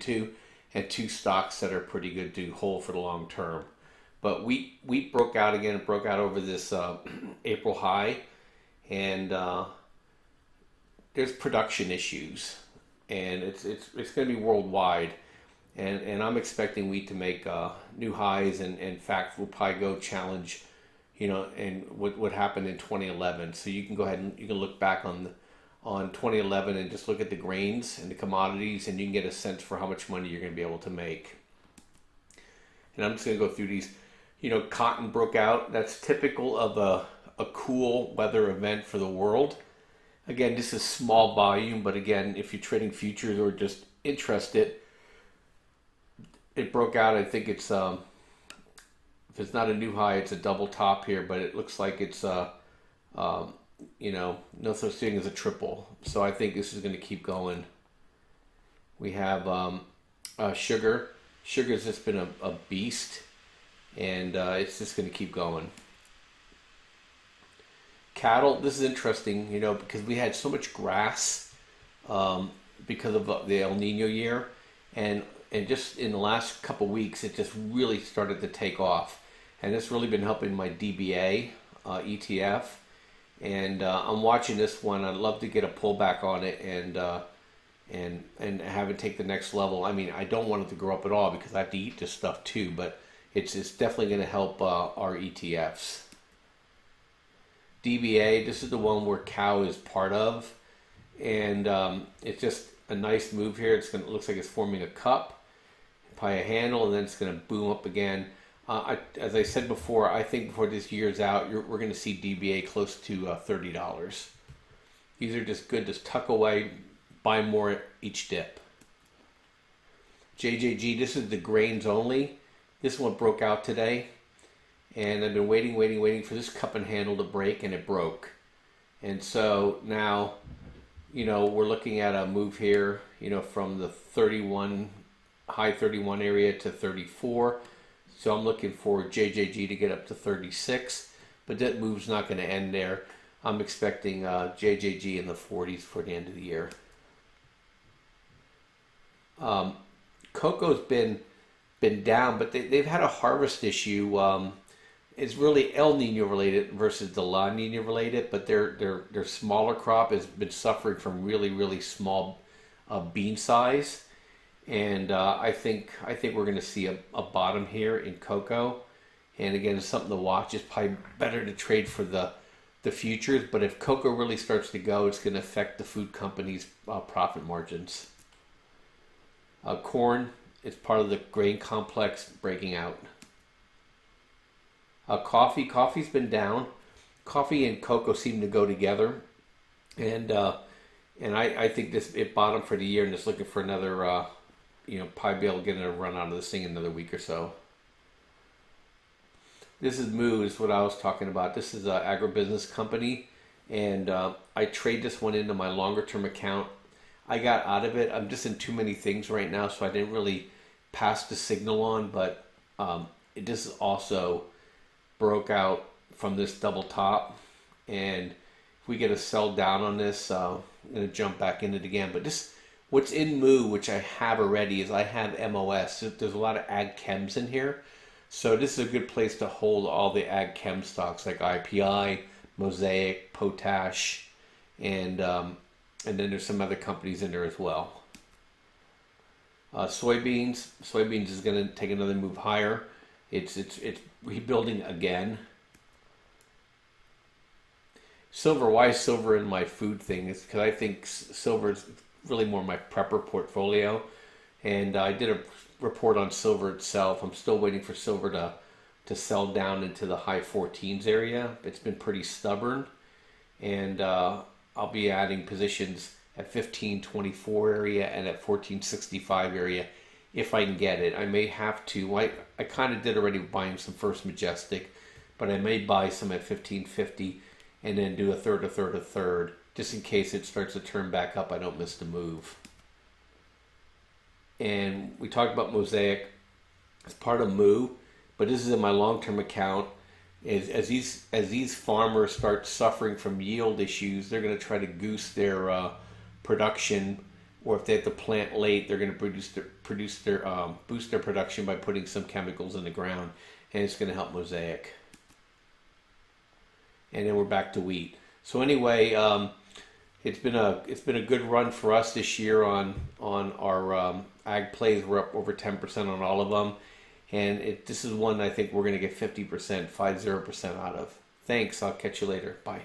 into, and two stocks that are pretty good to hold for the long term. But wheat broke out again. It broke out over this April high, and there's production issues, and it's going to be worldwide, and I'm expecting wheat to make new highs, and in fact will probably go challenge, and what happened in 2011. So you can go ahead and you can look back on 2011 and just look at the grains and the commodities, and you can get a sense for how much money you're going to be able to make. And I'm just going to go through these. Cotton broke out. That's typical of a cool weather event for the world. Again, this is small volume, but again, if you're trading futures or just interested, it broke out. I think it's if it's not a new high, it's a double top here, but it looks like it's no such thing as a triple. So I think this is going to keep going. We have sugar. Sugar's just been a beast, and it's just going to keep going. Cattle, this is interesting, because we had so much grass because of the El Nino year, and just in the last couple weeks, it just really started to take off, and it's really been helping my DBA ETF, and I'm watching this one. I'd love to get a pullback on it and have it take the next level. I mean, I don't want it to grow up at all because I have to eat this stuff too, but it's definitely going to help our ETFs. DBA, this is the one where cow is part of, and it's just a nice move here. It looks like it's forming a cup, probably a handle, and then it's going to boom up again. As I said before, I think before this year's out, we're going to see DBA close to $30. These are just good to tuck away, buy more each dip. JJG, this is the grains only. This one broke out today. And I've been waiting for this cup and handle to break, and it broke. And so now, we're looking at a move here, from the 31, high 31 area to 34. So I'm looking for JJG to get up to 36, but that move's not going to end there. I'm expecting JJG in the 40s for the end of the year. Cocoa's been down, but they've had a harvest issue. It's really El Nino related versus the La Nina related, but their smaller crop has been suffering from really small bean size, and I think we're going to see a bottom here in cocoa. And again, it's something to watch. It's probably better to trade for the futures, but if cocoa really starts to go, it's going to affect the food companies' profit margins. Corn is part of the grain complex breaking out. Coffee's been down. Coffee and cocoa seem to go together, and I think it bottomed for the year, and it's looking for another, probably be able to get a run out of this thing in another week or so. This is Moo, is what I was talking about. This is an agribusiness company, and I trade this one into my longer term account. I got out of it. I'm just in too many things right now, so I didn't really pass the signal on, but this is also broke out from this double top, and if we get a sell down on this, I'm going to jump back in it again. But what's in Moo, which I have already, is I have MOS. There's a lot of ag chems in here, so this is a good place to hold all the ag chem stocks like IPI, Mosaic, Potash, and then there's some other companies in there as well. Soybeans is going to take another move higher. It's rebuilding again. Silver, why is silver in my food thing? Is because I think silver is really more my prepper portfolio, and I did a report on silver itself. I'm still waiting for silver to sell down into the high 14s area. It's been pretty stubborn, and I'll be adding positions at 1524 area and at 1465 area if I can get it. I may have to. I kind of did already buying some First Majestic, but I may buy some at 1550 and then do a third, just in case it starts to turn back up. I don't miss the move. And we talked about Mosaic as part of Moo, but this is in my long-term account. As these farmers start suffering from yield issues, they're going to try to goose their production or if they have to plant late, they're going to boost their production by putting some chemicals in the ground, and it's going to help Mosaic. And then we're back to wheat. So anyway, it's been a good run for us this year on our ag plays. We're up over 10% on all of them, and this is one I think we're going to get 50%, 50% out of. Thanks. I'll catch you later. Bye.